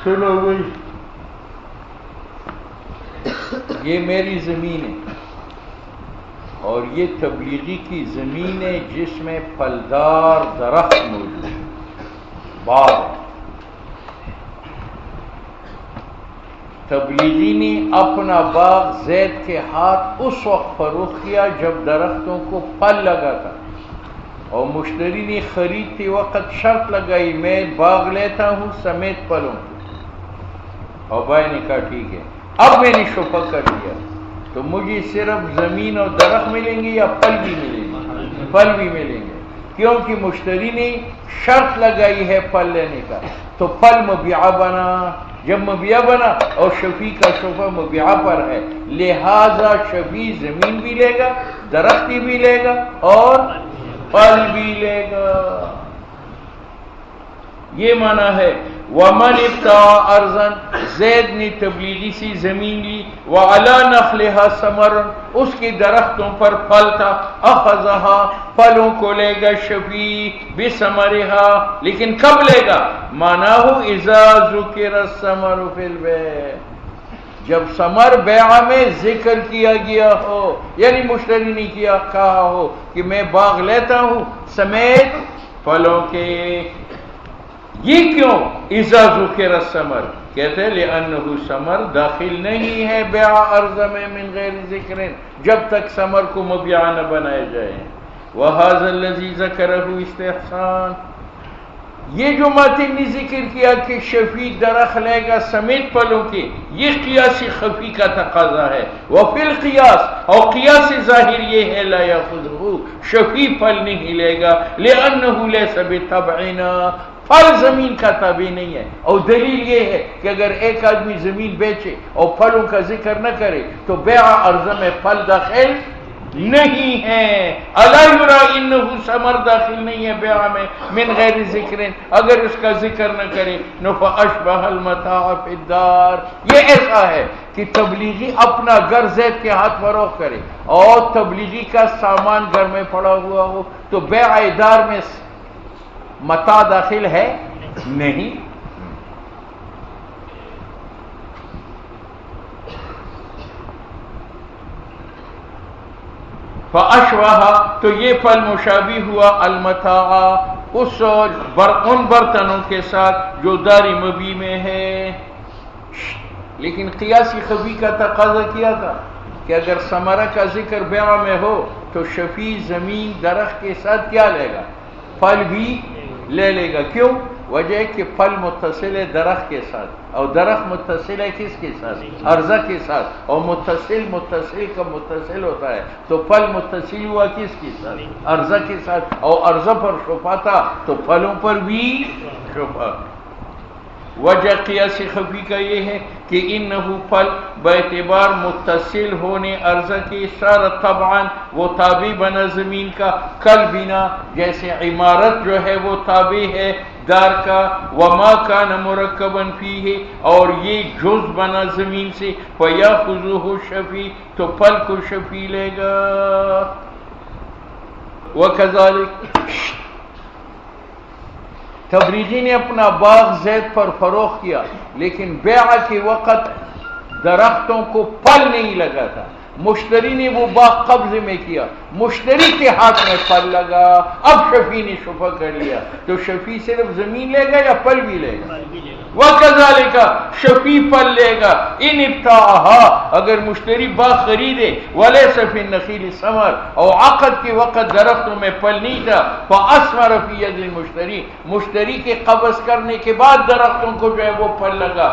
سنو بھائی، یہ میری زمین ہے اور یہ تبلیغی کی زمین ہے جس میں پھلدار درخت موجود ہے، باغ ہے۔ تبلیغی نے اپنا باغ زید کے ہاتھ اس وقت فروخت کیا جب درختوں کو پھل لگا تھا، اور مشتری نے خریدتے وقت شرط لگائی میں باغ لیتا ہوں سمیت پھلوں کی، اور بھائی نے کہا ٹھیک ہے۔ اب میں نے شفا کر دیا تو مجھے صرف زمین اور درخت ملیں گے یا پھل بھی ملیں گے؟ پھل بھی ملیں گے، کیونکہ مشتری نے شرط لگائی ہے پھل لینے کا، تو پھل مبیعہ بنا۔ جب مبیعہ بنا اور شفیع کا شفا مبیعہ پر ہے، لہذا شفیع زمین بھی لے گا، درخت بھی لے گا اور پھل بھی لے گا۔ یہ معنی ہے وَمَنِ ابْتَاعَ أَرْضًا، زید نے تبلیغی سی زمین لی، وَعَلَى نَخْلِهَا ثَمَرٌ، اس کے درختوں پر پھل تھا، أَخَذَهَا، پھلوں کو لے گا شفیع، بِثَمَرِهَا، لیکن کب لے گا؟ معناہ إِذَا ذُكِرَ الثَّمَرُ فِي الْبَيْعِ، جب ثمر بیع میں ذکر کیا گیا ہو، یعنی مشتری نے کہا ہو کہ میں باغ لیتا ہوں سمیت پھلوں کے۔ یہ کیوں؟ اذا ذکر الثمر، کہتے ہیں لأنہ ثمر داخل نہیں ہے بیع ارض میں من غیر ذکر، جب تک ثمر کو مبیع نہ بنایا جائے۔ وہذا الذی ذکرہ استحسان، یہ جو ماتن نے ذکر کیا کہ شفیع درخت لے گا سمیت پھلوں کے، یہ قیاس خفی کا تقاضا ہے۔ وفی القیاس، اور قیاس ظاہر یہ ہے لا یاخذہ، شفیع پھل نہیں لے گا، لأنہ لیس بتبعنا، پھل زمین کا تابع نہیں ہے۔ اور دلیل یہ ہے کہ اگر ایک آدمی زمین بیچے اور پھلوں کا ذکر نہ کرے تو بیع ارض میں پھل داخل نہیں ہے۔ الا یرا انہ ثمر داخل نہیں ہے بیع میں من غیر ذکر، اگر اس کا ذکر نہ کرے فاشبہ المتاع فی الدار، یہ ایسا ہے کہ تبلیغی اپنا گھر زید کے ہاتھ فروخت کرے اور تبلیغی کا سامان گھر میں پڑا ہوا ہو، تو بیع دار میں متاع داخل ہے نہیں۔ فَأَشْوَهَا، تو یہ پھل مشابہ ہوا المتاع، ان برتنوں کے ساتھ جو داری مبی میں ہے۔ لیکن قیاسی خفی کا تقاضا کیا تھا کہ اگر ثمرہ کا ذکر بیع میں ہو تو شفیع زمین درخت کے ساتھ کیا لے گا؟ پھل بھی لے لے گا۔ کیوں؟ وجہ ہے کہ پھل متصل ہے درخت کے ساتھ، اور درخت متصل ہے کس کے ساتھ؟ عرضہ کے ساتھ، اور متصل کا متصل ہوتا ہے، تو پھل متصل ہوا کس کے ساتھ؟ عرضہ کے ساتھ، اور عرضہ پر شفا تھا تو پھلوں پر بھی شفا۔ وجہ قیاس خفی کا یہ ہے کہ انہو پھل باعتبار متصل ہونے عرضہ کی صارت طبعاً، وہ تابع بنا زمین کا، کل بنا، جیسے عمارت جو ہے وہ تابع ہے دار کا، وما کان مرکبا فیہ، اور یہ جز بنا زمین سے، فیاخذہ شفیع، تو پھل کو شفیع لے گا۔ وکذالک، تبریزی نے اپنا باغ زید پر فروخت کیا، لیکن بیع کے وقت درختوں کو پھل نہیں لگا تھا، مشتری نے وہ باغ قبضے میں کیا، مشتری کے ہاتھ میں پھل لگا، اب شفیع نے شفا کر لیا، تو شفیع صرف زمین لے گا یا پھل بھی لے گا؟ وَكَذَلِكَ، شفیع پھل لے گا، ان ابتاعها، اگر مشتری باغ خریدے، وَلَيْسَ فِي النَّخِيلِ ثَمَرٌ، اور عقد کے وقت درختوں میں پھل نہیں تھا، فَأَثْمَرَ فِي يَدِ الْمُشْتَرِي، مشتری کے قبض کرنے کے بعد درختوں کو جو ہے وہ پھل لگا،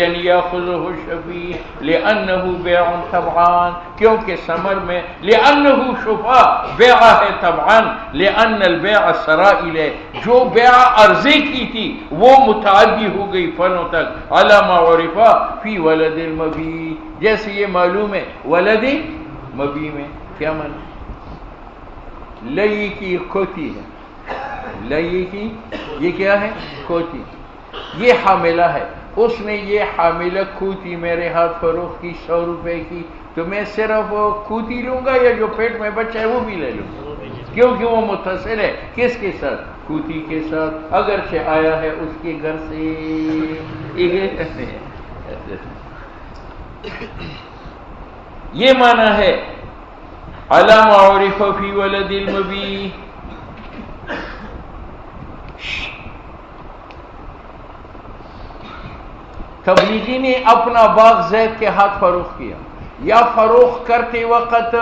یعنی یاخذہ الشفیع لأنه بیع طبعاً، کیونکہ ثمر میں، لأنه شفا بیع ہے طبعاً، لأن البیع سرائل ہے، جو بیع عرضے کی تھی وہ متعدی ہو گئی پھلوں تک، علی ما عرفا فی ولد المبی، جیسے یہ معلوم ہے ولد مبی میں کیا معنی؟ لئی کی کھوتی ہے، لئی کی یہ کیا ہے؟ کھوتی، یہ حاملہ ہے، اس نے یہ حاملہ کھوتی میرے ہاتھ فروخت کی 100 روپے کی، تو میں صرف کھوتی لوں گا یا جو پیٹ میں بچہ ہے وہ بھی لے لوں گا؟ کیونکہ وہ متصل ہے کس کے ساتھ؟ کوتی کے ساتھ، اگرچہ آیا ہے اس کے گھر سے. یہ معنی ہے علی ما عرف فی ولد المبی. تبلیغی نے اپنا باغ زید کے ہاتھ فروخت کیا، یا فروخت کرتے وقت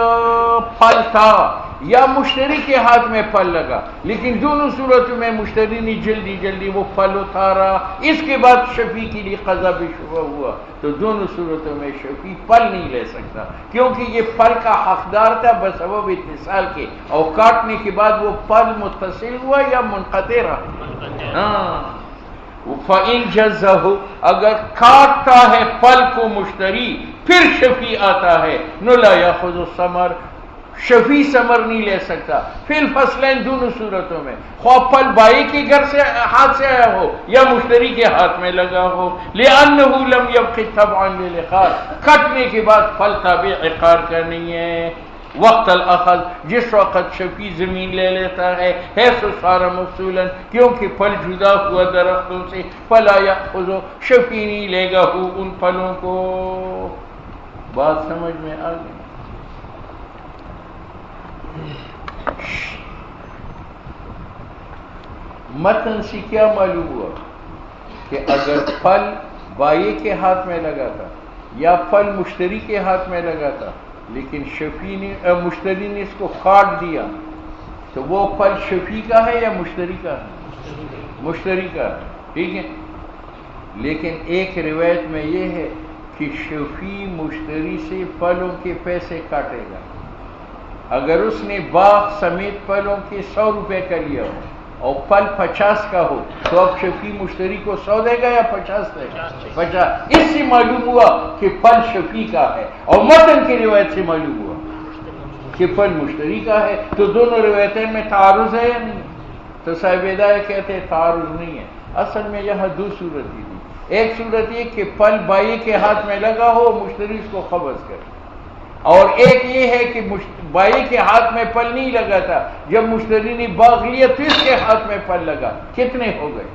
پھل تھا یا مشتری کے ہاتھ میں پھل لگا، لیکن دونوں صورتوں میں مشتری نے جلدی جلدی وہ پھل اتارا، اس کے بعد شفیع کے لیے قضا بھی شروع ہوا، تو دونوں صورتوں میں شفیع پھل نہیں لے سکتا، کیونکہ یہ پھل کا حقدار تھا بسبب اتصال کے، اور کاٹنے کے بعد وہ پھل متصل ہوا یا منقطع رہا. ہاں فَإِن جَزَّهُ، اگر کاٹتا ہے پھل کو مشتری پھر شفیع آتا ہے، نو لا یاخذ الثمر، شفیع ثمر نہیں لے سکتا. فی الفصلین، دونوں صورتوں میں، خواہ پھل بائی کے گھر سے ہاتھ سے آیا ہو یا مشتری کے ہاتھ میں لگا ہو. لِأَنَّهُ لَمْ يَبْقِ تَبْعًا لِلْعِقَارِ، کٹنے کے بعد پھل تابع عقار کا نہیں ہے. وقت الاخذ، جس وقت شفیع زمین لے لیتا ہے، حیث صار مفصولا، کیونکہ پھل جدا ہوا درختوں سے، فلا یاخذ، شفیع نہیں لے گا ان پھلوں کو. بات سمجھ میں آ گئی؟ متن سے کیا معلوم ہوا کہ اگر پھل بائیں کے ہاتھ میں لگا تھا یا پھل مشتری کے ہاتھ میں لگا تھا، لیکن مشتری نے اس کو کاٹ دیا، تو وہ پھل شفیع کا ہے یا مشتری کا ہے؟ مشتری کا ہے. ٹھیک ہے، لیکن ایک روایت میں یہ ہے کہ شفیع مشتری سے پھلوں کے پیسے کاٹے گا. اگر اس نے باغ سمیت پھلوں کے 100 روپے کا لیا ہو اور پھل 50 کا ہو، تو اب شفیع مشتری کو 100 دے گا یا 50 دے گا؟ 50. اس سے معلوم ہوا کہ پھل شفیع کا ہے، اور متن کی روایت سے معلوم ہوا کہ پھل مشتری کا ہے. تو دونوں روایتیں میں تعارض ہے یا نہیں؟ تو صاحب ہدایہ کہتے ہیں تعارض نہیں ہے. اصل میں یہاں دو صورت ہی تھی. ایک صورت یہ کہ پھل بائی کے ہاتھ میں لگا ہو، مشتری اس کو قبض کرے، اور ایک یہ ہے کہ بائی کے ہاتھ میں پھل نہیں لگا تھا، جب مشتری نے باغ لیا تو اس کے ہاتھ میں پھل لگا. کتنے ہو گئے؟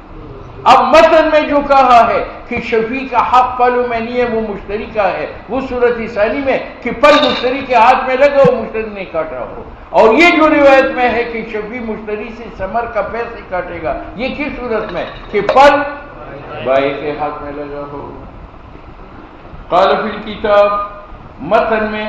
اب متن میں جو کہا ہے کہ شفیع کا حق پھلوں میں نہیں ہے، وہ مشتری کا ہے، وہ صورت ثانی میں کہ پھل مشتری کے ہاتھ میں لگا ہو، مشتری نے کاٹا ہو. اور یہ جو روایت میں ہے کہ شفیع مشتری سے ثمر کا پیسے کاٹے گا، یہ کس صورت میں؟ کہ پھل بائی کے ہاتھ میں لگا ہو. قال فی الکتاب، متن میں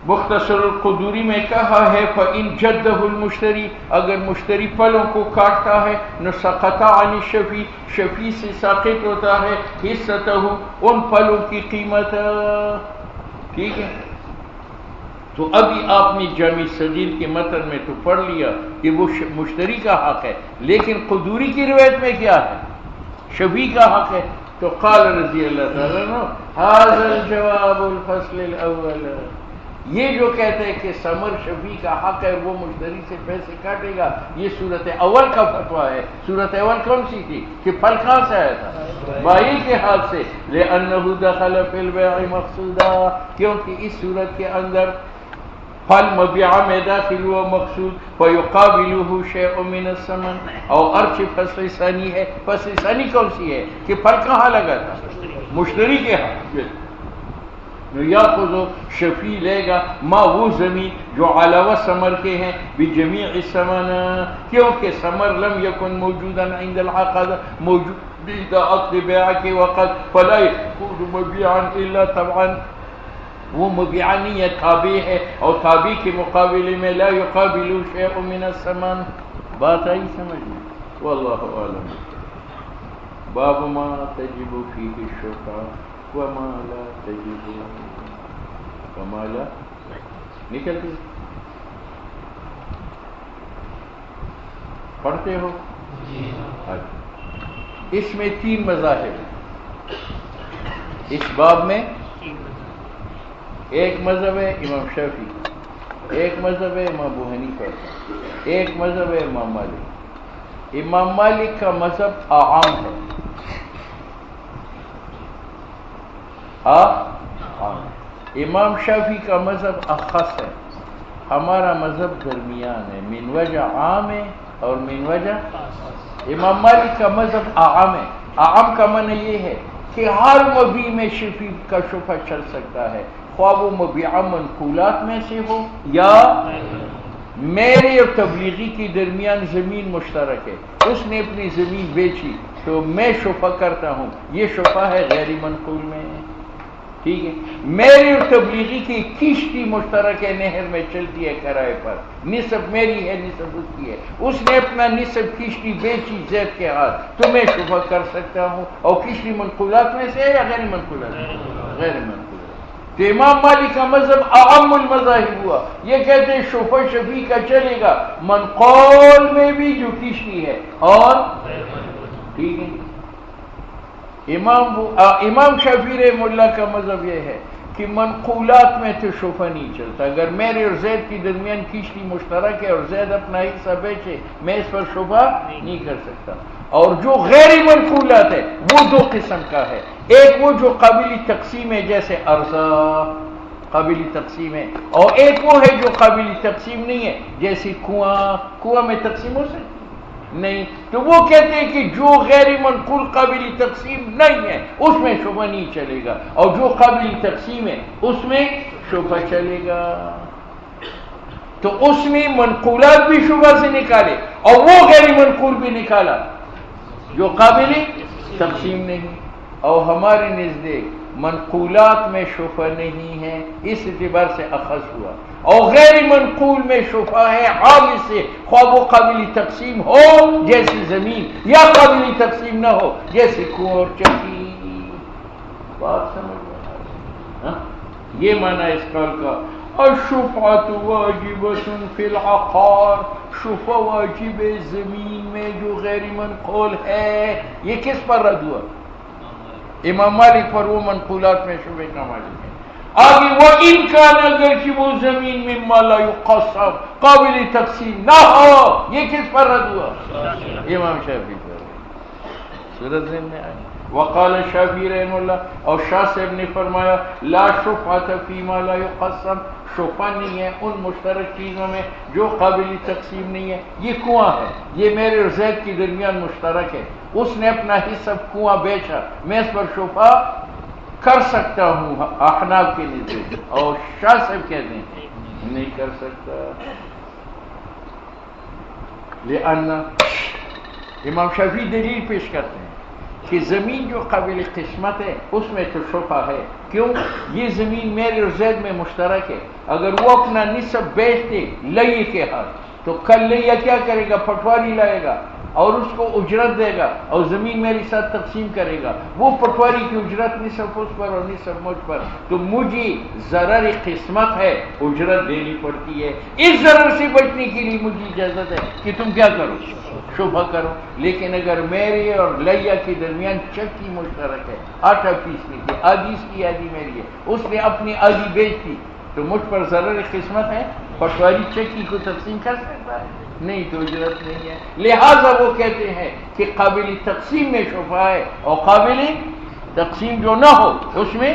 مختصر القدوری میں کہا ہے فَإِن جَدَّهُ الْمُشْتَرِي، اگر مشتری پھلوں کو کاٹتا ہے، نَسَقَطَ عَنِ الشَّفِيعِ، شفیع سے ساقط ہوتا ہے حصتہ، ان پھلوں کی قیمت. ٹھیک ہے، تو ابھی آپ نے جامع صغیر کے متن میں تو پڑھ لیا کہ وہ مشتری کا حق ہے، لیکن قدوری کی روایت میں کیا ہے؟ شفیع کا حق ہے. تو قال رضی اللہ تعالیٰ عنہ هذا الجواب الفصل الاول، یہ جو کہتے ہیں کہ ثمر شفیع کا حق ہے، وہ مشتری سے پیسے کاٹے گا، یہ صورت اول کا فتویٰ ہے. صورت اول کون سی تھی؟ کہ پھل کہاں سے آیا تھا؟ بائی کے ہاتھ سے. لأنه دخل في البيع مقصودا، کیونکہ اس صورت کے اندر پھل مبیعہ میں داخل ہوا مقصود. فَيُقَابِلُهُ شَيْءٌ مِّنَ الثَّمَنِ، اور عرش فصل ثانی ہے. فصل ثانی کون سی ہے؟ کہ پھل کہاں لگا تھا؟ مشتری کے ہاتھ. یاخذ، شفیع لے گا ما، وہ زمین جو علاوہ ثمر کے ہیں، بجمیع الثمن، کیونکہ ثمر لم یکن موجودا عند العقد، موجود عقد بیع کے وقت، فلا یکون مبیعا الا طبعا، وہ مبیعہ نہیں ہے، تابع ہے، اور تابع کے مقابلے میں لا یقابل شیء من الثمن. بات آئی سمجھ میں؟ واللہ اعلم. باب ما تجب فیہ الشفاعہ وما لا تجب، وما لا نکلتی پڑھتے ہو؟ اس میں 3 مذاہب ہیں اس باب میں. ایک مذہب ہے امام شافعی، ایک مذہب ہے امام ابو حنیفہ، ایک مذہب ہے امام مالک. امام مالک کا مذہب عام ہے، عام. امام شافعی کا مذہب اخص ہے. ہمارا مذہب درمیان ہے، من وجہ عام ہے اور من وجہ امام مالک کا مذہب عام ہے۔ عام کا معنی یہ ہے کہ ہر مبیع میں شفیع کا شبہ چل سکتا ہے، خواہ وہ مبیعہ منقولات میں سے ہو یا میرے اور تبلیغی کے درمیان زمین مشترک ہے، اس نے اپنی زمین بیچی تو میں شفع کرتا ہوں، یہ شفع ہے غیر منقول میں، ٹھیک ہے۔ میری اور تبلیغی کی کشتی مشترک ہے، نہر میں چلتی ہے کرائے پر، نصف میری ہے نصف اس کی ہے، اس نے اپنا نصف کشتی بیچی زید کے ہاتھ تو میں شفع کر سکتا ہوں، اور کشتی منقولات میں سے ہے یا غیر منقولات؟ غیر منقولات۔ تو امام مالک کا مذہب اعم المذاہب ہوا، یہ کہتے ہیں شفع شفیع کا چلے گا منقول میں بھی جو کشتی ہے اور ٹھیک ہے۔ امام شافعی رحمہ اللہ کا مذہب یہ ہے کہ منقولات میں تو شفع نہیں چلتا، اگر میرے اور زید کے درمیان کشتی مشترک ہے اور زید اپنا حصہ بیچے میں اس پر شفع نہیں کر سکتا۔ اور جو غیر منقولات ہے وہ دو قسم کا ہے، ایک وہ جو قابل تقسیم ہے جیسے ارضا قابل تقسیم ہے، اور ایک وہ ہے جو قابل تقسیم نہیں ہے جیسے کنواں میں تقسیم ہو سکتی نہیں، تو وہ کہتے ہیں کہ جو غیر منقول قابل تقسیم نہیں ہے اس میں شبہ نہیں چلے گا، اور جو قابل تقسیم ہے اس میں شبہ چلے گا۔ تو اس نے منقولات بھی شبہ سے نکالے اور وہ غیر منقول بھی نکالا جو قابل تقسیم نہیں، اور ہمارے نزدیک منقولات میں شفع نہیں ہے، اس اعتبار سے اخذ ہوا، اور غیر منقول میں شفع ہے عام سے، خواہ وہ قابل تقسیم ہو جیسی زمین یا قابل تقسیم نہ ہو جیسے کنواں اور چکی۔ بات سمجھ میں؟ یہ معنی اس قول کا الشفعۃ واجبۃ فی العقار، شفع واجب زمین میں جو غیر منقول ہے۔ یہ کس پر رد ہوا؟ امام مالک پر، وہ منقولات میں شبہ کا مالک ہے۔ آگے وہ امکان اگر کہ وہ زمین میں ما لا یقسم قابل تقسیم نہ ہو، یہ کس پر رد ہوا؟ امام شافعی پر۔ صورت ذہن میں آئی۔ وقال شافعی رحمہ اللہ، اور شاہ صاحب نے فرمایا لا شفعۃ فی ما لا یقسم، شفع نہیں ہے ان مشترک چیزوں میں جو قابل تقسیم نہیں ہے۔ یہ کنواں ہے، یہ میرے اور زید کے درمیان مشترک ہے، اس نے اپنا حصہ کنواں بیچا، میں اس پر شفع کر سکتا ہوں احناف کے نزدیک، اور شاہ صاحب کہتے ہیں نہیں کر سکتا، لأن امام شافعی دلیل پیش کرتے ہیں کہ زمین جو قابل قسمت ہے اس میں تو شفع ہے، کیوں؟ یہ زمین میرے اور زید میں مشترک ہے، اگر وہ اپنا نصف بیچتے لئی کے ہاتھ تو کل لیا کیا کرے گا؟ پٹواری لائے گا اور اس کو اجرت دے گا اور زمین میرے ساتھ تقسیم کرے گا، وہ پٹواری کی اجرت نصف اس پر اور نصف مجھ پر، تو مجھے ضرر قسمت ہے، اجرت دینی پڑتی ہے، اس ضرر سے بچنے کے لیے مجھے اجازت ہے کہ تم کیا کرو؟ شبہ کرو۔ لیکن اگر میرے اور لیا کے درمیان چکی مشترک ہے، آٹا پیسنے کی، آدھی اس کی آدھی میری ہے، اس نے اپنی آدھی بیچ دی تو مجھ پر ضرر قسمت ہے، پٹواری چکی کو تقسیم کر سکتا ہے؟ نہیں، تو اجرت نہیں ہے۔ لہذا وہ کہتے ہیں کہ قابل تقسیم میں شفع ہے اور قابل تقسیم جو نہ ہو اس میں،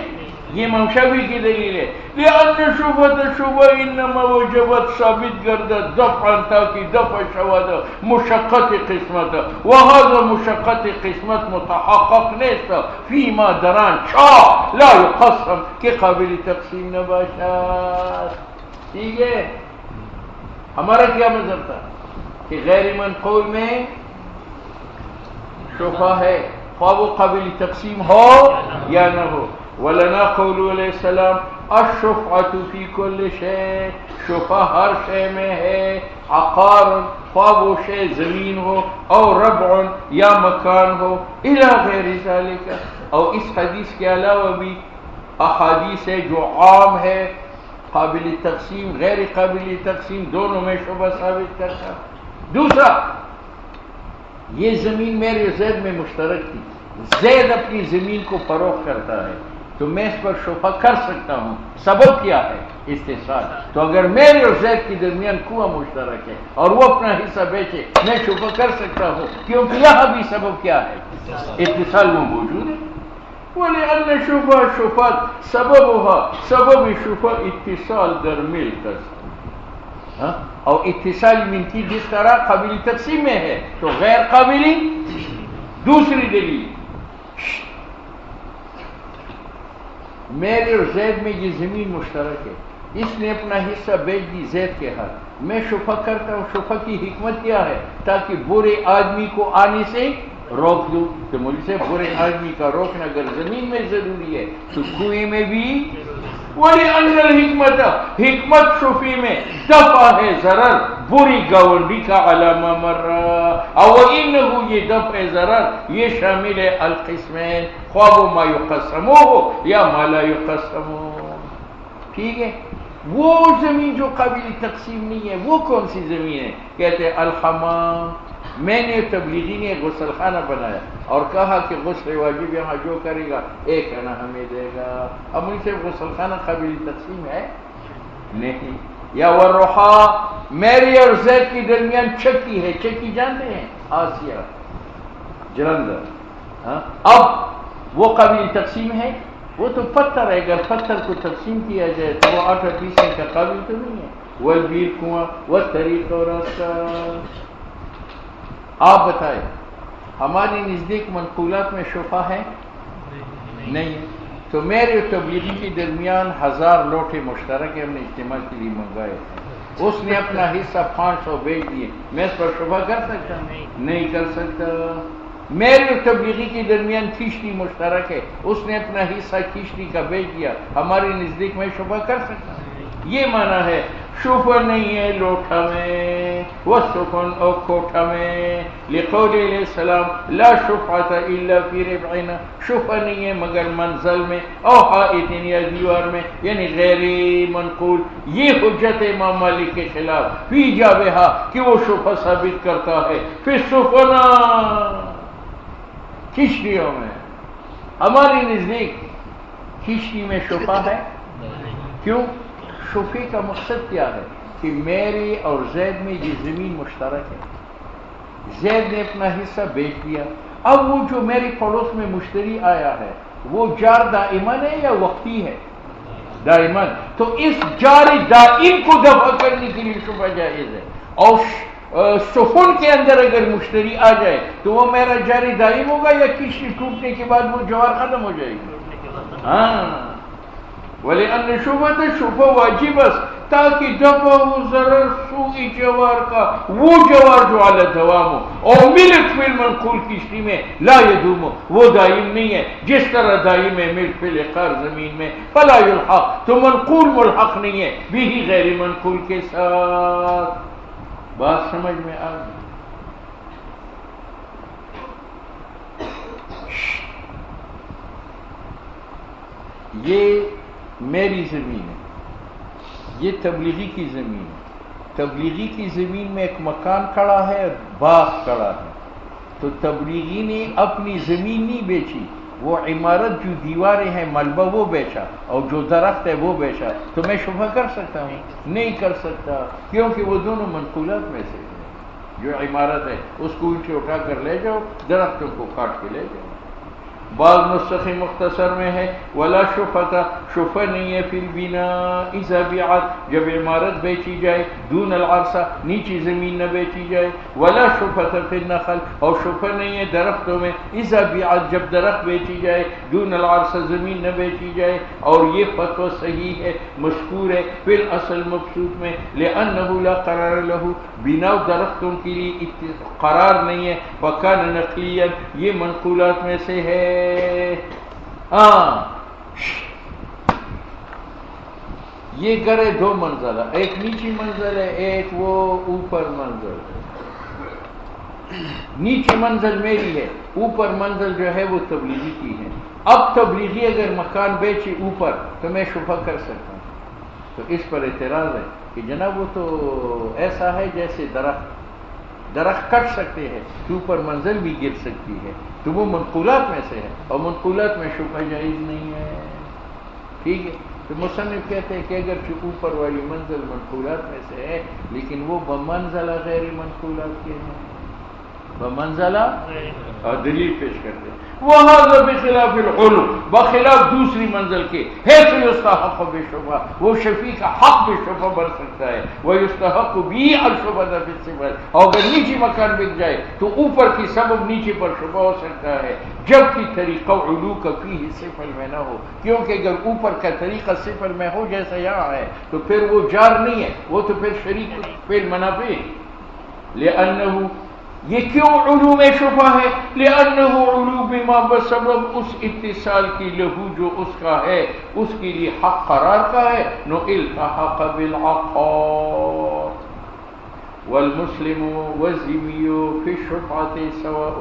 یہ امام شافعی کی دلیل ہے۔ لأن شبہ انما وجبت، ثابت گردد دفعا تاکہ دفع شود مشقت قسمت، وهذا مشقت قسمت متحقق نیست فیما دران چا لا یقسم کہ قابل تقسیم نہ باشد۔ ٹھیک ہے، ہمارا کیا مذہب تھا کہ غیر منقول میں شفع ہے، خواہ وہ قابل تقسیم ہو یا نہ ہو۔ ولنا قول علیہ السلام الشفعۃ فی کل شیء، شفع ہر شے میں ہے، عقار خواہ وہ شے زمین ہو اور ربع یا مکان ہو، الی غیر ذالک، اور اس حدیث کے علاوہ بھی احادیث ہے جو عام ہے، قابل تقسیم غیر قابل تقسیم دونوں میں شبہ ثابت کرتا۔ دوسرا، یہ زمین میرے زید میں مشترک تھی، زید اپنی زمین کو فروخت کرتا ہے تو میں اس پر شفع کر سکتا ہوں، سبب کیا ہے؟ استحصال۔ تو اگر میرے اور زید کے درمیان کنواں مشترک ہے اور وہ اپنا حصہ بیچے میں شفع کر سکتا ہوں، کیونکہ یہاں بھی سبب کیا ہے؟ اتصال میں موجود ہے۔ وَلِأَنَّ شُفعَةَ سببها، سبب شفع اتصال در ملک است، ہاں اور اتصال منتی جس طرح قابل تقسیم میں ہے تو غیر قابلی. دوسری دلیل میرے اور زید میں یہ زمین مشترک ہے، اس نے اپنا حصہ بیچ دی زید کے ہاتھ، میں شفا کرتا ہوں. شفا کی حکمت کیا ہے؟ تاکہ برے آدمی کو آنے سے روک دوں. تو مجھ سے برے آدمی کا روکنا اگر زمین میں ضروری ہے تو کنویں میں بھی. وہی اندر حکمت، حکمت شفی میں دفع ہے ضرر بری گاونڈی کا علامہ مرہ. او انہو یہ دفع ضرر یہ شامل ہے القسمین، خواب ما یقسمو ہو یا ما لا یقسمو. ٹھیک ہے. وہ زمین جو قابل تقسیم نہیں ہے وہ کون سی زمین ہے؟ کہتے ہیں الحمام. میں نے تبلیغی نے غسل خانہ بنایا اور کہا کہ غسل واجب یہاں جو کرے گا ایک انہ ہمیں دے گا. اب ان سے غسل خانہ قابل تقسیم ہے نہیں. یا والرحا میری اور زید کے درمیان چکی ہے. چکی جانتے ہیں؟ آسیہ جلندر. ہاں اب وہ قابل تقسیم ہے؟ وہ تو پتھر ہے، اگر پتھر کو تقسیم کیا جائے تو وہ آٹا پیسنے کا قابل تو نہیں ہے. والبیر کنواں والطریق اور راستہ. آپ بتائیں ہماری نزدیک منقولات میں شفا ہے؟ نہیں ہے. تو میرے تبلیغی کے درمیان 1000 لوٹے مشترک ہم نے اجتماع کے لیے منگوائے ہیں، اس نے اپنا حصہ 500 بیچ دیے، میں اس پر شفا کر سکتا؟ نہیں کر سکتا. میرے تبلیغی کے درمیان کشتی مشترک ہے، اس نے اپنا حصہ کشتی کا بیچ دیا، ہماری نزدیک میں شفا کر سکتا؟ یہ معنی ہے شفا نہیں ہے لوٹا میں وسکن او کوٹھا میں. لقول علیہ السلام لا شفعۃ الا فی ربعنا، شفا نہیں ہے مگر منزل میں او حائط یا دیوار میں، یعنی غیر منقول. یہ حجت امام مالک کے خلاف فی جابہا کہ وہ شفا ثابت کرتا ہے فی السفنا کشتیوں میں. ہماری نزدیک کشتی میں شفا ہے. کیوں؟ شفی کا مقصد کیا ہے کہ میری اور زید میں یہ زمین مشترک ہے، زید نے اپنا حصہ بیچ دیا. اب وہ جو میری پڑوس میں مشتری آیا ہے وہ جار دائمن ہے یا وقتی ہے؟ دائمن. تو اس جار دائم کو دفع کرنے کے لیے شفا جائز ہے. اور سفن کے اندر اگر مشتری آ جائے تو وہ میرا جاری دائم ہوگا یا کشتی ٹوٹنے کے بعد وہ جوار ختم ہو جائے گی؟ ہاں وَلِأَنَّ شُبْهَةَ شُبْهَ واجب تاکہ دفع ہو ضرر سوئی جوار کا، وہ جوار جو علی دوام ہو. اور ملک فی المنقول کشتی میں لا یدوم، وہ دائم نہیں ہے جس طرح دائم ہے ملک فی العقار زمین میں. فلا یلحق تو منقول ملحق نہیں ہے بھی غیر منقول کے ساتھ. بات سمجھ میں آ گئی؟ یہ میری زمین ہے، یہ تبلیغی کی زمین ہے. تبلیغی کی زمین میں ایک مکان کھڑا ہے، باغ کھڑا ہے. تو تبلیغی نے اپنی زمین نہیں بیچی، وہ عمارت جو دیواریں ہیں ملبہ وہ بیچا اور جو درخت ہے وہ بیچا. تو میں شفا کر سکتا ہوں؟ نہیں کر سکتا، کیونکہ وہ دونوں منقولات میں سے ہے. جو عمارت ہے اس کو اونچے اٹھا کر لے جاؤ، درختوں کو کاٹ کے لے جاؤ. بعض نسخ مختصر میں ہے ولا شفعۃ، شفع نہیں ہے فی البناء اذا بیعت جب عمارت بیچی جائے، دون العرصہ نیچی زمین نہ بیچی جائے. ولا شفعۃ فی النخل اور شفع نہیں ہے درختوں میں اذا بیعت جب درخت بیچی جائے، دون العرصہ زمین نہ بیچی جائے. اور یہ فتویٰ صحیح ہے، مشکور ہے فی الاصل مبسوط میں، لأنہ لا قرار له بنا درختوں کے لیے قرار نہیں ہے. وکان نقلیا یہ منقولات میں سے ہے. یہ گھر ہے 2 منزلہ، ایک نیچی منزل ہے ایک وہ اوپر منزل ہے. نیچی منزل میری ہے، اوپر منزل جو ہے وہ تبلیغی کی ہے. اب تبلیغی اگر مکان بیچے اوپر تو میں شفا کر سکتا ہوں. تو اس پر اعتراض ہے کہ جناب وہ تو ایسا ہے جیسے درخت کٹ سکتے ہیں تو اوپر منزل بھی گر سکتی ہے، تو وہ منقولات میں سے ہے اور منقولات میں شفا جائز نہیں ہے. ٹھیک ہے. تو مصنف کہتے ہیں کہ اگرچہ اوپر والی منزل منقولات میں سے ہے لیکن وہ بمنزلہ غیر منقولات کے ہیں. بمنزلہ اور دلیل پیش کرتے ہیں وہذا بخلاف العلو بخلاف دوسری منزل کے ہے تو یستحق بشبہ وہ شفیع کا حق بشبہ بن سکتا ہے وہ یستحق بھی الشبہ فی الصفات اور اگر نیچے مکان بک جائے تو اوپر کی سبب نیچے پر شبہ ہو سکتا ہے جبکہ طریقہ علو کا فیہ صفر میں نہ ہو کیونکہ اگر اوپر کا طریقہ صفر میں ہو جیسا یہاں ہے تو پھر وہ جار نہیں ہے وہ تو پھر شریک فعل منافع لأنه یہ کیوں علو میں شبہ ہے لأنه علو بما بسبب اس اتصال کی لہو جو اس کا ہے اس کے لیے حق قرار کا ہے نو التحق بالعقار والمسلم والذمی فی الشفعۃ سواء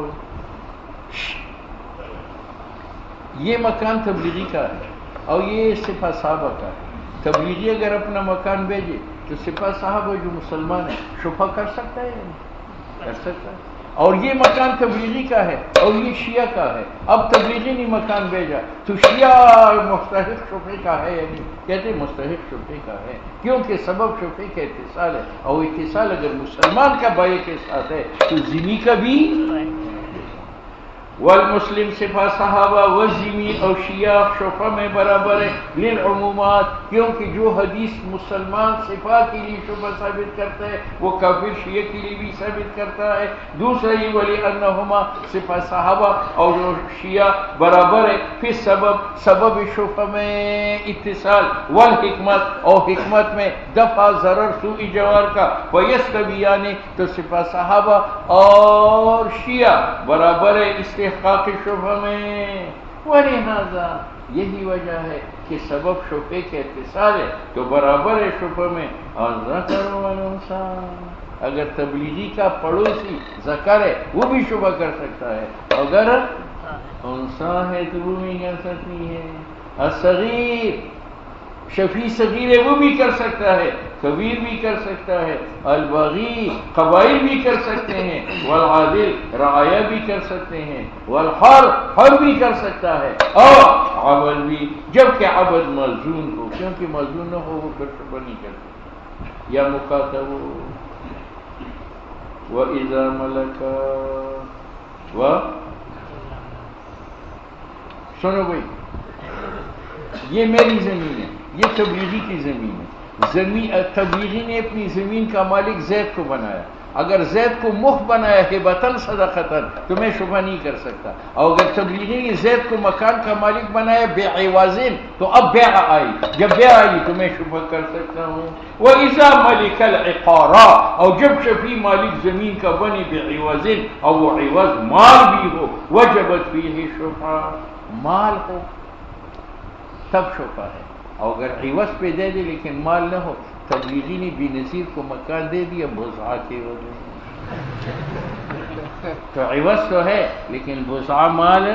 یہ مکان تبلیغی کا ہے اور یہ سپہ صحابہ کا ہے تبلیغی اگر اپنا مکان بھیجے تو سپہ صحابہ جو مسلمان ہے شفع کر سکتا ہے یا نہیں کر سکتا ہے اور یہ مکان تبلیغی کا ہے اور یہ شیعہ کا ہے اب تبلیغی نے مکان بھیجا تو شیعہ مستحق شفع کا ہے یا نہیں کہتے مستحق شفع کا ہے کیونکہ سبب شفع کا اتصال ہے اور اتصال اگر مسلمان کا بھائی کے ساتھ ہے تو ذمی کا بھی والمسلم صفہ صحابہ والذمی اور شیعہ شفع میں برابر ہے للعمومات کیونکہ جو حدیث مسلمان صفہ کے لیے شفع ثابت کرتا ہے وہ کافر شیعہ کے لیے بھی ثابت کرتا ہے دوسرا یہ ولی انہما صفہ صحابہ اور جو شیعہ برابر ہے پھر سبب شفع میں اتصال والحکمت اور حکمت میں دفع ضرر سوء جوار کا ویستویان تو صفہ صحابہ اور شیعہ برابر ہے استحقاق شفع میں ولہذا یہی وجہ ہے کہ سبب شفع کے اتصال ہے تو برابر ہے شفع میں اور ذکر والانثی اگر تبلیغی کا پڑوسی ذکر ہے وہ بھی شفع کر سکتا ہے اگر انثی ہے تو وہ نہیں کر سکتی ہے الصغیر شفیع صغیر ہے وہ بھی کر سکتا ہے کبیر بھی کر سکتا ہے البغی قبائل بھی کر سکتے ہیں والعادل رعایا بھی کر سکتے ہیں والحر حر بھی کر سکتا ہے اور عبد بھی جبکہ عبد ملزوم ہو کیونکہ ملزوم نہ ہو وہ پھر شفع نہیں کرتے یا مکاتب وَإِذَا مَلَكَ سنو بھائی یہ میری زمین ہے یہ تبلیغی کی زمین ہے تبلیغی نے اپنی زمین کا مالک زید کو بنایا اگر زید کو مخ بنایا ہبتاً صدقتاً تو میں شفع نہیں کر سکتا اور اگر تبلیغی نے زید کو مکان کا مالک بنایا بعوضٍ تو اب بیع آئی جب بیع آئی تو میں شفع کر سکتا ہوں وَإِذَا مَلِكَ الْعِقَارَ اور جب شفیع مالک زمین کا بنے بعوضٍ اور وہ عوض مال بھی ہو وجبت فیہ شفع مال ہو تب شفع ہے اور اگر عوض پہ دے دے لیکن مال نہ ہو تبلیغی نے بی نظیر کو مکان دے دیا بزعہ کے وجہ تو عوض تو ہے لیکن بزعہ مال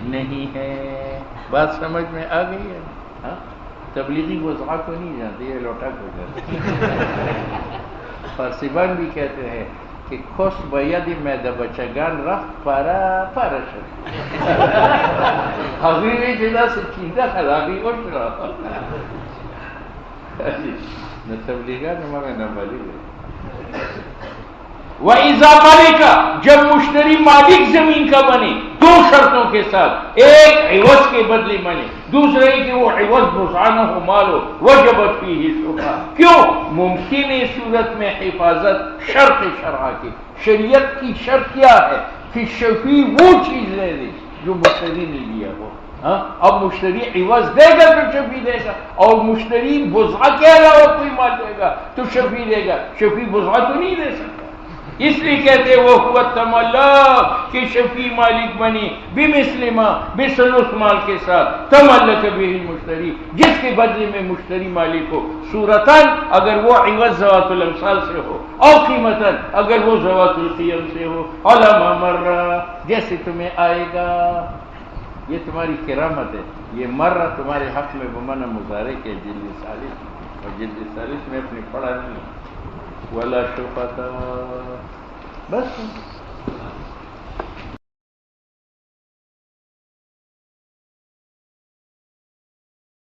نہیں ہے بات سمجھ میں آ گئی ہے ہاں تبلیغی بزعہ کو نہیں جانتے یہ لوٹا کو جانتے فارسیبان بھی کہتے ہیں کہ کس باید میده بچگان رفت پاره شد حقیقی جدا سے چیزا خلاقی اٹھ رہا نہ تبلیغات ہمارا نہ بلی وَإِذَا مَلِكَ جب مشتری مالک زمین کا بنے دو شرطوں کے ساتھ ایک عوض کے بدلے بنے دوسرے کہ وہ عوض بزعہ ہو مال ہو وجبت فیہ شفع کیوں ممکن ہے صورت میں حفاظت شرط شرع کی شریعت کی شرط کیا ہے کہ شفیع وہ چیز لے لے جو مشتری نے لیا ہو اب مشتری عوض دے گا تو شفیع دے گا اور مشتری بزعہ کے علاوہ کوئی مال دے گا تو شفیع دے گا شفیع بزعہ تو نہیں دے سکتا اس لیے کہتے وہ ہوا تملک کہ شفیع مالک بنی بمثل بثلث مال کے ساتھ تملک به المشتری جس کے بدلے میں مشتری مالک ہو صورتاً اگر وہ عوض ذوات الامثال سے ہو اور قیمتاً اگر وہ ذوات القیم سے ہو علامہ مرہ جیسے تمہیں آئے گا یہ تمہاری کرامت ہے یہ مرہ تمہارے حق میں بمعنی مضارع کے جلد ثالث اور جلد ثالث میں اپنے پڑھا نہیں ولا شفعۃ بس